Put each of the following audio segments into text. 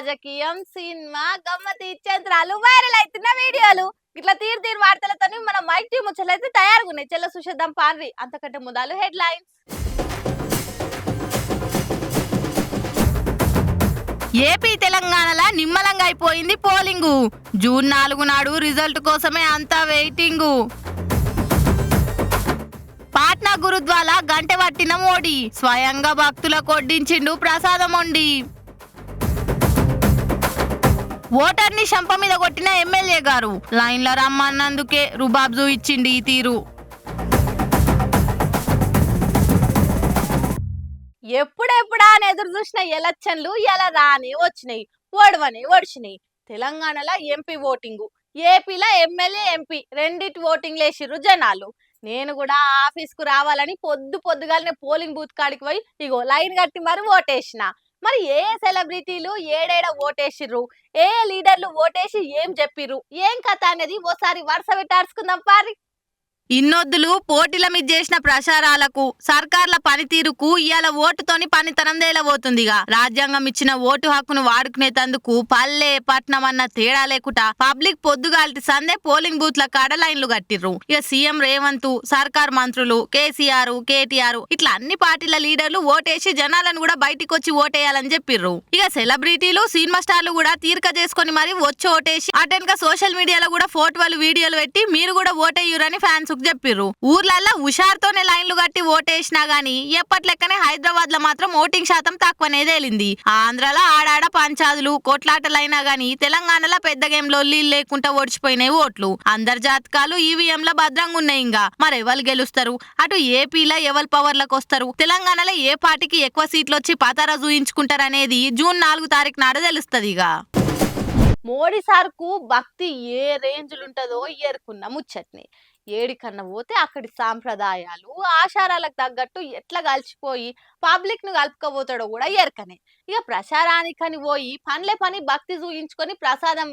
రాజకీయం సినిమా గమ్మతి చిత్రాలు వైరల్ అవుతున్న వీడియోలు ఇట్లా తీరు వార్తలతోని మన మైక్ టీం ముచ్చలైతే తయారుగా ఉన్నాయి. చెల్ల సుషేద్దాం పాన్రి. అంతకంటే ముందాలు హెడ్ లైన్స్. ఏపీ తెలంగాణల నిమ్మలంగా అయిపోయింది పోలింగు. జూన్ 4 నాడు రిజల్ట్ కోసమే అంతా వెయిటింగు. పాట్నా గురుద్వాలా గంటె పట్టిన మోడీ స్వయంగా భక్తులకు వడ్డించిండు ప్రసాదం వండి. ఓటర్ని శంప మీద కొట్టిన ఎమ్మెల్యే గారు లైన్లో రమ్మన్నందుకే రుబాబ్జు ఇచ్చిండి ఈ తీరు. ఎప్పుడెప్పుడా అని ఎదురు చూసిన ఎలక్షన్లు ఎలా రాని వచ్చినాయి, ఓడవని ఓడిచినాయి. తెలంగాణలో ఎంపీ ఓటింగు, ఏపీలో ఎమ్మెల్యే ఎంపీ రెండిటి ఓటింగ్ లేసిర్రు జనాలు. నేను కూడా ఆఫీస్కు రావాలని పొద్దుగాలనే పోలింగ్ బూత్ కాడికి పోయి ఇగో లైన్ కట్టి మరి ఓటేసిన. మరి ఏ సెలబ్రిటీలు ఏడేడ ఓటేసిర్రు, ఏ లీడర్లు ఓటేసి ఏం చెప్పిర్రు, ఏం కథ అనేది ఓసారి వరుస పెట్టార్చుకుందాం పారి. ఇన్నొద్దులు పోటీల మీద చేసిన ప్రచారాలకు సర్కార్ల పనితీరుకు ఇవాళ ఓటుతోని పనితనం తేలబోతుందిగా. రాజ్యాంగం ఇచ్చిన ఓటు హక్కును వాడుకునేందుకు పల్లె పట్నం అన్న తేడా లేకుండా పబ్లిక్ పొద్దుగాల్టి సందే పోలింగ్ బూత్ల కాడ లైన్లు కట్టిర్రు. ఇక సీఎం రేవంత్, సర్కార్ మంత్రులు కేసీఆర్, కేటీఆర్ ఇట్లా అన్ని పార్టీల లీడర్లు ఓటేసి జనాలను కూడా బయటికి వచ్చి ఓటేయాలని చెప్పిర్రు. ఇక సెలబ్రిటీలు సినిమా స్టార్లు కూడా తీరిక చేసుకుని మరి వచ్చి ఓటేసి అటెన్క సోషల్ మీడియాలో కూడా ఫోటోలు వీడియోలు పెట్టి మీరు కూడా ఓటేయురని ఫ్యాన్స్ చెప్పిర్రు. ఊర్లల్లో హుషారుతోనే లైన్లు కట్టి ఓటేసినా గానీ ఎప్పట్లెక్కనే హైదరాబాద్ లో మాత్రం ఓటింగ్ శాతం తక్కువనే తేలింది. ఆంధ్రాలో ఆడాడ పంచాదులు కొట్లాటలైనా గానీ తెలంగాణలో పెద్ద గేమ్ లొల్లీలు లేకుండా ఓడిచిపోయినాయి ఓట్లు. అందరి జాతకాలు ఈవీఎంల భద్రంగా ఉన్నాయి. ఇంకా మరెవరు గెలుస్తారు, అటు ఏపీలో ఎవరు పవర్లకు వస్తారు, తెలంగాణలో ఏ పార్టీకి ఎక్కువ సీట్లు వచ్చి పతారా చూయించుకుంటారు అనేది జూన్ 4 తారీఖు నాడు తెలుస్తుంది. ఇక మోడీ సార్కు భక్తి ఏ రేంజ్లుంటదో ఏరుకున్న ముచ్చట్ని. ఏడికన్నా పోతే అక్కడి సాంప్రదాయాలు ఆచారాలకు తగ్గట్టు ఎట్లా కలిసిపోయి పబ్లిక్ ను కలుపుకోబోతాడో కూడా ఎరకనే. ఇక ప్రచారానికని పోయి పని భక్తి చూయించుకొని ప్రసాదం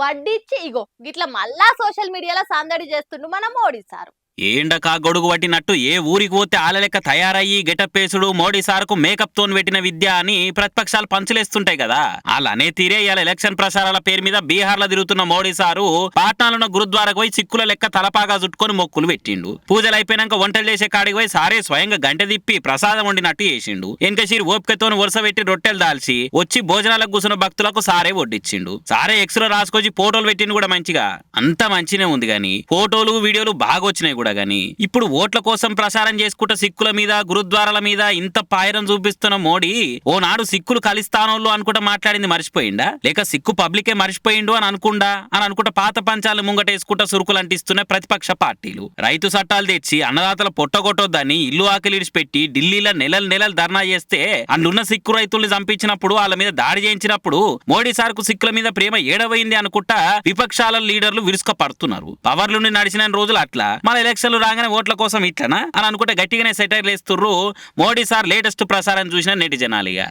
వడ్డిచ్చి ఇగో గిట్లా మళ్ళా సోషల్ మీడియాలో సందడి చేస్తుండు మన మోడీ సారు. ఏండకా గొడుగు పట్టినట్టు ఏ ఊరికి పోతే ఆలలెక్క తయారయ్యి గెటప్పేసుడు మోడీ సార్కు మేకప్ తోని పెట్టిన విద్య అని ప్రతిపక్షాలు పంచులేస్తుంటాయి కదా. అలానే తీరే ఇవాళ ఎలక్షన్ ప్రచారాల పేరు మీద బీహార్ లో తిరుగుతున్న మోడీ సారు పాట్నాలో గురుద్వారకు పోయి సిక్కుల లెక్క తలపాగా చుట్టుకొని మొక్కులు పెట్టిండు. పూజలు అయిపోయినాక వంటలు చేసే కాడికి పోయి సారే స్వయంగా గంటె తిప్పి ప్రసాదం వండినట్టు చేసిండు. ఎంకసీరు ఓపికతోని వరుస పెట్టి రొట్టెలు దాల్చి వచ్చి భోజనాలకు కూర్చున్న భక్తులకు సారే వడ్డిచ్చిండు. సారే ఎక్స్లో రాసుకొచ్చి ఫోటోలు పెట్టిండు కూడా మంచిగా. అంత మంచినే ఉంది గాని ఫోటోలు వీడియోలు బాగా వచ్చినాయి. గాని ఇప్పుడు ఓట్ల కోసం ప్రచారం చేసుకుంటూ సిక్కుల మీద గురుద్వారాల మీద ఇంత పాయరం చూపిస్తున్న మోడీ ఓనాడు సిక్కులు కలిస్తానోళ్ళు అనుకుంటా మాట్లాడింది మర్చిపోయిండా, లేక సిక్కు పబ్లికే మర్చిపోయిండు అని అనుకుంటా పాత పంచాలు ముంగటేసుకుంటా సురుకులు అంటిస్తున్న ప్రతిపక్ష పార్టీలు. రైతు చట్టాలు తెచ్చి అన్నదాతల పొట్టగొట్టొద్దని ఇల్లు ఆకలి ఇడిచిపెట్టి ఢిల్లీలో నెలలు ధర్నా చేస్తే అందున్న సిక్కు రైతుల్ని చంపించినప్పుడు వాళ్ళ మీద దాడి చేయించినప్పుడు మోడీ సార్కు సిక్కుల మీద ప్రేమ ఏడవైంది అనుకుంటా విపక్షాల లీడర్లు విరుసుక పడుతున్నారు. పవర్లుండి నడిచిన రోజులు అట్లా మన ఎలక్షన్లు రాగానే ఓట్ల కోసం ఇట్లనా అని అనుకుంటే గట్టిగానే సెటైర్లు వేస్తుర్రు మోడీ సార్ లేటెస్ట్ ప్రసారం చూసిన నెటిజనాలిగా.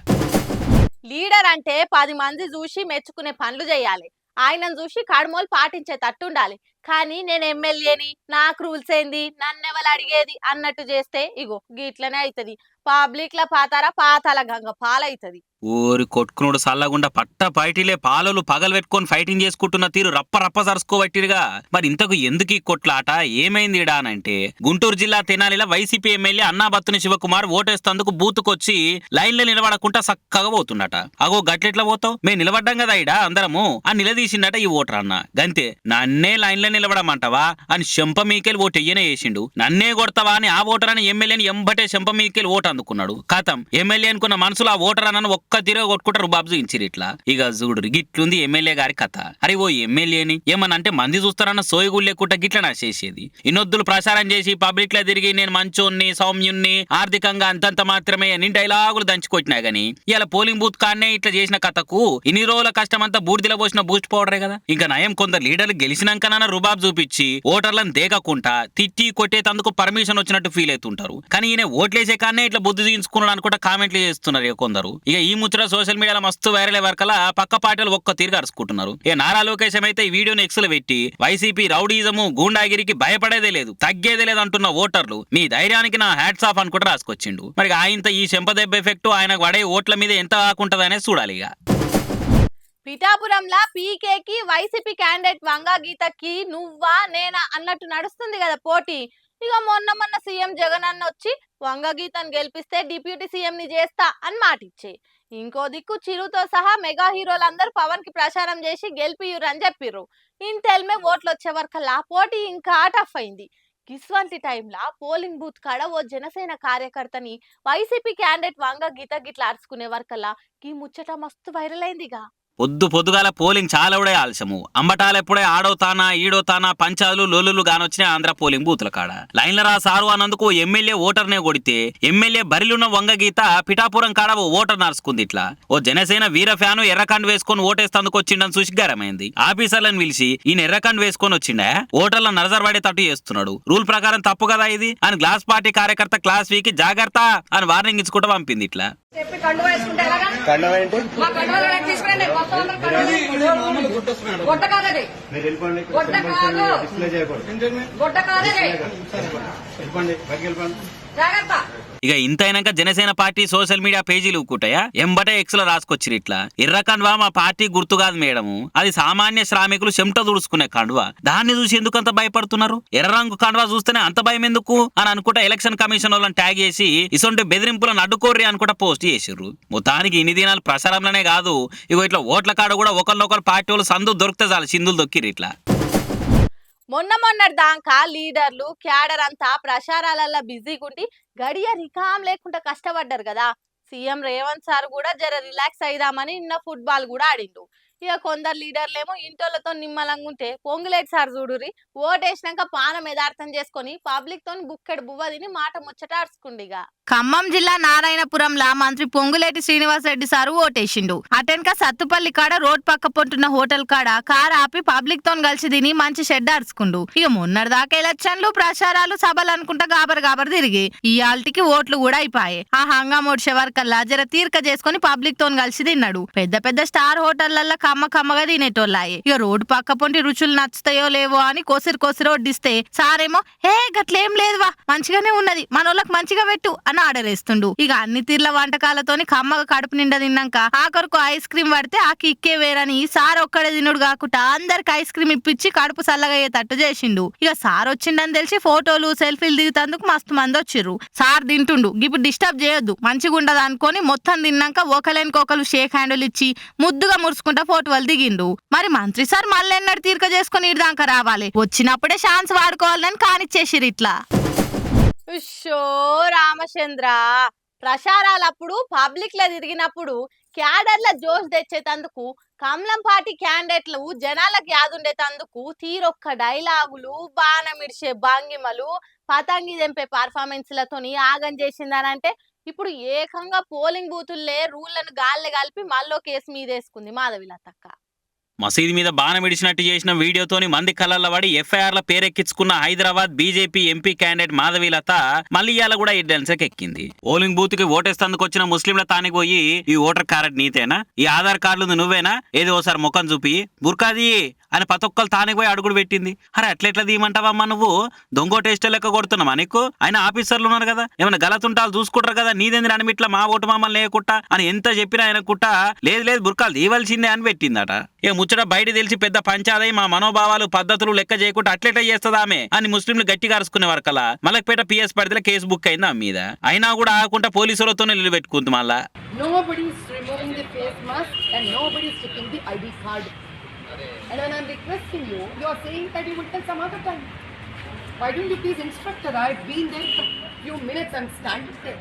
లీడర్ అంటే 10 మంది చూసి మెచ్చుకునే పనులు చేయాలి, ఆయనను చూసి కడుమోలు పాటించే తట్టుండాలి. కానీ నేను ఎమ్మెల్యేని, నాకు రూల్స్ ఏంది, నన్నెవరు అడిగేది అన్నట్టు చేస్తే ఇగో గీట్లనే అవుతుంది. పబ్లిక్ ల పాతాల గంగ పాలవుతుంది. ఊరి కొట్టుకునుడు సల్లగుండా పట్ట పైటిలే పాలలు పగలు పెట్టుకొని ఫైటింగ్ చేసుకుంటున్న తీరు రప్ప సరుసుకోబట్టిరుగా. మరి ఇంతకు ఎందుకు ఈ కొట్లాట, ఏమైంది ఇడా అనంటే గుంటూరు జిల్లా తెనాలిలో వైసీపీ ఎమ్మెల్యే అన్నాబత్తుని శివకుమార్ ఓటేస్తందుకు బూతుకొచ్చి లైన్లో నిలబడకుండా చక్కగా పోతుండట. అగో గట్లెట్లా పోతావు, మేము నిలబడ్డాం కదా ఇడా అందరము అని నిలదీసిండట ఈ ఓటర్ అన్న. గంతే నన్నే లైన్లో నిలబడమంటావా అని చెంప మీకెళ్ళి ఓటు ఎయ్యనే వేసిండు. నన్నే కొడతావా అని ఆ ఓటర్ అని ఎమ్మెల్యేని ఎంబటే చెంప మీకెళ్ళి ఓటు అందుకున్నాడు. కథం ఎమ్మెల్యే అనుకున్న మనసులో ఆ ఓటర్ అన్న ఒక్క తిరగ కొట్టుకుంటారు బాబు ఇచ్చిరు. ఇట్లా ఇక చూడు గిట్లుంది ఎమ్మెల్యే గారి కథ. అరే ఓ ఎమ్మెల్యేని ఏమనంటే మంది చూస్తారన్న సోయగుళ్ళు లేకుండా గిట్ల నా చేసేది. ఇన్నొద్దులు ప్రచారం చేసి పబ్లిక్ లో తిరిగి నేను మంచోన్ని సౌమ్యున్ని ఆర్థికంగా అంతంత మాత్రమే అని డైలాగులు దంచుకొచ్చినా గానీ ఇలా పోలింగ్ బూత్ కాన్నే ఇట్లా చేసిన కథకు ఇన్ని రోజుల కష్టం అంతా బూడిదిలో పోసిన బూస్ట్ పౌడరే కదా. ఇంకా నయం కొందరు లీడర్లు గెలిచినాకనన్నా రుబాబ్ చూపించి ఓటర్లను దేకకుండా తిట్టి కొట్టేందుకు పర్మిషన్ వచ్చినట్టు ఫీల్ అవుతుంటారు. కానీ ఈయన ఓట్లేసే కాన్నే ఇట్లా బుద్ధి తీయించుకున్నాడు అనుకుంటా కామెంట్లు చేస్తున్నారు ఇక కొందరు. ఇక ఈ ముచ్చట సోషల్ మీడియాలో మస్తు వైరల్ వరకలా పక్క పార్టీలు ఒక్క తీరుగా అరుచుకుంటున్నారు. ఇక నారా లోకేష్ అయితే ఈ వీడియోని ఎక్స్లో పెట్టి వైసీపీ రౌడీజము గూండాగిరికి భయపడేదే లేదు తగ్గేదే లేదు అంటున్న ఓటర్లు మీ ధైర్యానికి నా హ్యాట్స్ ఆఫ్ అనుకుంటూ రాసుకొచ్చిండు. మరి ఆయన ఈ చెంపదెబ్బ ఎఫెక్ట్ ఆయనకు పడే ఓట్ల మీద ఎంత కాకుంటదనే చూడాలి. ఇక పిఠాపురంలా పీకేకి వైసీపీ క్యాండిడేట్ వంగా గీతకి నువ్వా నేనా అన్నట్టు నడుస్తుంది కదా పోటీ. ఇక మొన్న సీఎం జగన్ అన్న వచ్చి వంగ గీతను గెలిపిస్తే డిప్యూటీ సీఎం ని చేస్తా అని మాటిచ్చే. ఇంకో దిక్కు చిరుతో సహా మెగా హీరోలందరూ పవన్ కి ప్రచారం చేసి గెలిపియురు అని చెప్పిర్రు. ఇంతెల్మే ఓట్లు వచ్చే వరకల్లా పోటీ ఇంకా టఫ్ అయింది. గిస్వంటి టైంలా పోలింగ్ బూత్ కాడ ఓ జనసేన కార్యకర్తని వైసీపీ క్యాండిడేట్ వంగ గీత గిట్లా అరుచుకునే వరకల్లా ఈ ముచ్చట మస్తు వైరల్ అయిందిగా. పొద్దుగాల పోలింగ్ చాలా కూడా ఆలస్యము. అంబటాలెప్పుడే ఆడవుతానా ఈడవుతానా పంచాలు లొల్లులు గానొచ్చినాయి ఆంధ్ర పోలింగ్ బూతుల కాడ. లైన్ల రా సారు అన్నందుకు ఎమ్మెల్యే ఓటర్నే కొడితే ఎమ్మెల్యే బరిలున్న వంగ గీత పిఠాపురం కాడ ఓ ఓటర్ నరుచుకుంది. ఇట్లా ఓ జనసేన వీర ఫ్యాను ఎర్రకండు వేసుకొని ఓటేస్తందుకు వచ్చిండని చూసి గరమైంది. ఆఫీసర్లను పిలిచి ఈయన ఎర్రకండు వేసుకొని వచ్చిండా ఓటర్ల నజర్ పడేటట్టు చేస్తున్నాడు, రూల్ ప్రకారం తప్పు కదా ఇది అని గ్లాస్ పార్టీ కార్యకర్త క్లాస్ వీకి జాగ్రత్త అని వార్నింగ్ ఇచ్చుకుంటూ పంపింది. ఇట్లా ఇక ఇంతైనాక జనసేన పార్టీ సోషల్ మీడియా పేజీలు ఊకుంటాయా ఎంబటే ఎక్స్ లో రాసుకొచ్చిరు. ఇట్లా ఎర్ర కండువా మా పార్టీ గుర్తు కాదు మేడము, అది సామాన్య శ్రామికులు చెమట దుడుచుకునే కండువా, దాన్ని చూసి ఎందుకు అంత భయపడుతున్నారు, ఎర్ర రంగు కండువా చూస్తేనే అంత భయం ఎందుకు అని అనుకుంటా ఎలక్షన్ కమిషన్ వాళ్ళని ట్యాగ్ చేసి ఇసొంటి బెదిరింపులను అడ్డుకోర్రి అనుకుంటా పోస్ట్ చేసిర్రు. మొత్తానికి ఇన్ని దినాలు ప్రచారంలోనే కాదు, ఇగో ఇట్లా ఓట్ల కాడ కూడా ఒకరినొకరు పార్టీ వాళ్ళు సందు దొరికితే చాలు సింధులు దొక్కిరు. ఇట్లా మొన్నటి దాకా లీడర్లు క్యాడర్ అంతా ప్రచారాలల్లో బిజీగుండి గడియ రికాం లేకుండా కష్టపడ్డారు కదా. సీఎం రేవంత్ సార్ కూడా జర రిలాక్స్ అయిదామని నిన్న ఫుట్బాల్ కూడా ఆడిండు. ఇక కొందరు లీడర్లేమో ఇంటోళ్ళతో నిమ్మలంగా ఉంటే పొంగులేటి సార్ చూడురి ఓటేసినాక పానం యదార్థం చేసుకొని పబ్లిక్ తోని బుక్కెడు బువ్వ తిని మాట ముచ్చట అరుచుకుండిగా. ఖమ్మం జిల్లా నారాయణపురంలా మంత్రి పొంగులేటి శ్రీనివాస్ రెడ్డి సారు ఓటేసిండు. అటెన్క సత్తుపల్లి కాడ రోడ్ పక్క పొంటున్న హోటల్ కాడ కార్ ఆపి పబ్లిక్ తోని కలిసి తిని మంచి షెడ్ అరుచుకుండు. ఇక మొన్నటిదాకా ఎలక్షన్లు ప్రచారాలు సభలు అనుకుంటా గాబర్ తిరిగి ఇయాల్టికి ఓట్లు కూడా అయిపోయాయి. ఆ హంగామోడ్చే వరకల్లా జర తీర్క చేసుకుని పబ్లిక్ తోని కలిసి తిన్నాడు. పెద్ద స్టార్ హోటళ్లలో కమ్మగా తినేటోళ్ళాయి. ఇక రోడ్డు పక్క పొంటి రుచులు నచ్చుతాయో లేవో అని కోసిరి వడ్డిస్తే సారేమో గట్లేం లేదువా మంచిగానే ఉన్నది మనోళ్ళకి మంచిగా పెట్టు అని ఆర్డర్ వేస్తుండు. ఇక అన్ని తీర్ల వంటకాలతోని కమ్మగా కడుపు నిండా తిన్నాక ఆఖరుకు ఐస్ క్రీమ్ పడితే ఆ కిక్కే వేరని సార్ ఒక్కడే తినుడు కాకుండా అందరికి ఐస్ క్రీమ్ ఇప్పించి కడుపు చల్లగా అయ్యేటట్టు చేసిండు. ఇక సార్ వచ్చిండని తెలిసి ఫోటోలు సెల్ఫీలు దిగుతందుకు మస్తు మంది వచ్చిర్రు. సార్ తింటుండు ఇప్పుడు డిస్టర్బ్ చేయొద్దు మంచిగా ఉండదు అనుకొని మొత్తం తిన్నాక ఒకరికొకరు షేక్ హ్యాండులు ఇచ్చి ముద్దుగా మురుసుకుంటా ఫోటోలు దిగిండు. మరి మంత్రి సార్ మళ్ళీ ఎన్నడు తీర్క చేసుకుని ఇదాకా రావాలి, వచ్చినప్పుడే ఛాన్స్ వాడుకోవాలని కానిచ్చేసిరు. ఇట్లా షో రామచంద్ర ప్రచారాలప్పుడు పబ్లిక్ లో తిరిగినప్పుడు క్యాడర్ల జోష్ తెచ్చేటందుకు కమలం పార్టీ క్యాండిడేట్లు జనాలకు యాదుండేటందుకు తీరొక్క డైలాగులు బాణమిడిచే భంగిమలు పతంగి తెంపే పర్ఫార్మెన్స్లతోని ఆగం చేసిందనంటే ఇప్పుడు ఏకంగా పోలింగ్ బూతుల్లే రూళ్లను గాల్లె కలిపి మళ్ళీ కేసు మీదేసుకుంది మాధవిలతక్క. మసీదు మీద బాణం ఇడిచినట్టు చేసిన వీడియోతోని మంది కళ్ళల్లో పడి ఎఫ్ఐఆర్ల పేరెక్కించుకున్న Hyderabad BJP MP candidate Madhavi Latha మళ్ళీ ఇవాళ కూడా ఎడ్డెన్సకి ఎక్కింది. పోలింగ్ బూత్ కి ఓటేస్తందుకు వచ్చిన ముస్లింల తానికి పోయి ఈ ఓటర్ కార్డు నీతేనా, ఈ ఆధార్ కార్డులు నువ్వేనా, ఏదో ఓసారి ముఖం చూపి బుర్కాది అని ప్రతి ఒక్కరు తానికి పోయి అడుగుడు పెట్టింది. అరే అట్లెట్లా తీయమంటావమ్మా, నువ్వు దొంగ టేస్ట్ లెక్క కొడుతున్నావా, నీకు ఆయన ఆఫీసర్లు ఉన్నారు కదా ఏమైనా గలతుంటాలు చూసుకుంటారు కదా, నీదేంది అనిమిట్లా మా ఓటు మమ్మల్ని లేకుట్టా అని ఎంత చెప్పినా ఆయన కుట్ట లేదు బుర్కాలు తీయవలసిందే అని పెట్టిందట. ఇక ముచ్చట బయట తెలిసి పెద్ద పంచాదై మా మనోభావాలు పద్ధతులు లెక్క చేయకుండా అట్లెట్లా చేస్తుందా ఆమె అని ముస్లింలు గట్టిగా అరుచుకునే వరకలా మలక్పేట పిఎస్ పరిధిలో కేసు బుక్ అయింది ఆమె మీద. అయినా కూడా ఆకుండా పోలీసులతోనే నిలబెట్టుకుంది. మళ్ళా And when I'm requesting you, you're saying that you will tell some other time. Why don't you please instruct her? I've been there for a few minutes, I'm standing there.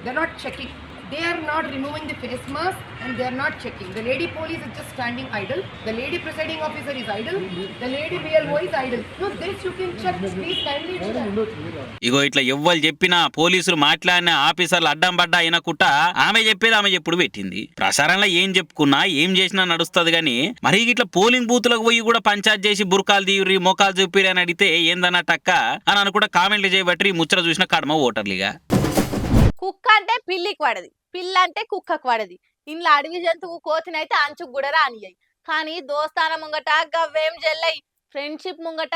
They're not checking. They are not removing the face mask and they are not checking. The lady police is just standing idle. The lady presiding officer is idle. The lady BLO is idle. No, this you can check. Please kindly do that. ఇగో ఇట్లా ఎవ్వరు చెప్పినా పోలీసులు మాట్లాడిన ఆఫీసర్లు అడ్డం పడ్డా అయినకుట్ట ఆమె చెప్పేది ఆమె చెప్పుడు పెట్టింది. ప్రసారంలో ఏం చెప్పుకున్నా ఏం చేసినా నడుస్తుంది గానీ మరి ఇట్లా పోలింగ్ బూత్లకు పోయి కూడా పంచాయత్ చేసి బుర్కాలు తీయురి మోకాలు చూపిరి అని అడిగితే ఏందన్నట్టక్క అని అనుకుంటా కామెంట్లు చేయబట్టి ముచ్చట చూసిన కడమ ఓటర్లుగా. కుక్క అంటే పిల్లికి పడది, పిల్ల అంటే కుక్కకు పడది. ఇంట్లో అడవి జంతువు కోతినైతే అంచుకు కూడా రానియ్యాయి. కానీ దోస్తాన ముంగట గవ్వేం జల్లయి, ఫ్రెండ్షిప్ ముంగట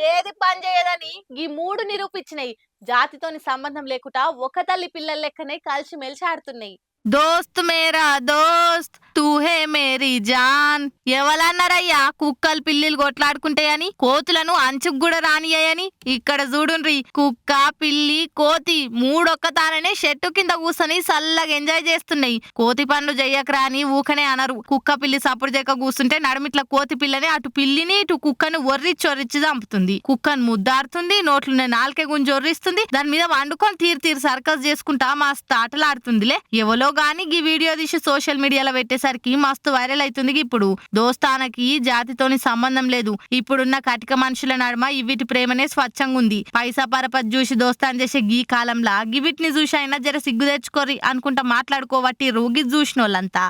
ఏది పని చేయదని ఈ మూడు నిరూపించినాయి. జాతితోని సంబంధం లేకుండా ఒక తల్లి పిల్లల లెక్కనే కలిసి మెలిసి ఆడుతున్నాయి. దోస్త్ మేరా దోస్త్ తూహే మేరీ జాన్. ఎవలన్నారయ్యా కుక్కలు పిల్లిలు కొట్లాడుకుంటాయని, కోతులను అంచుకు కూడా రానియని? ఇక్కడ చూడుండ్రి, కుక్క పిల్లి కోతి మూడొక్కతాననే చెట్టు కింద కూర్చొని సల్లగా ఎంజాయ్ చేస్తున్నాయి. కోతి పనులు చెయ్యకరా అని ఊకనే అనరు. కుక్క పిల్లి సప్పుడు చేయక కూర్చుంటే నడుమిట్ల కోతి పిల్లని అటు పిల్లిని ఇటు కుక్కను ఒర్రిచ్చి చంపుతుంది. కుక్కను ముద్దాడుతుంది, నోట్లున్న నాలుకే గుంజి ఒర్రిస్తుంది, దాని మీద వండుకొని తీరు సర్కస్ చేసుకుంటా మస్తు ఆటలాడుతుందిలే. ఎవలో గాని ఈ వీడియో తీసి సోషల్ మీడియాలో పెట్టేసరికి మస్తు వైరల్ అవుతుంది. ఇప్పుడు దోస్తానకి జాతితోని సంబంధం లేదు. ఇప్పుడున్న కటిక మనుషుల నడుమ ఇవిటి ప్రేమనే స్వచ్ఛంగా ఉంది. పైసా పరపతి చూసి దోస్తాన్ చేసే గీ కాలంలా గివిటిని చూసి అయినా జర సిగ్గు తెచ్చుకోరి అనుకుంటా మాట్లాడుకోవట్టి రోగి చూసిన వాళ్ళంతా.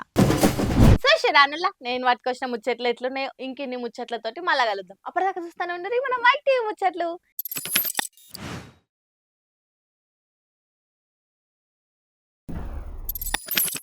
సో శరానుల్లా నేను పట్టుకొచ్చిన ముచ్చట్లు ఎట్లున్నాయో ఇంకెన్ని ముచ్చట్లతోటి మళ్ళా కలుద్దాం. అప్పటిదాకా చూస్తానే ఉండరు మన మైక్ టీవీ ముచ్చట్లు.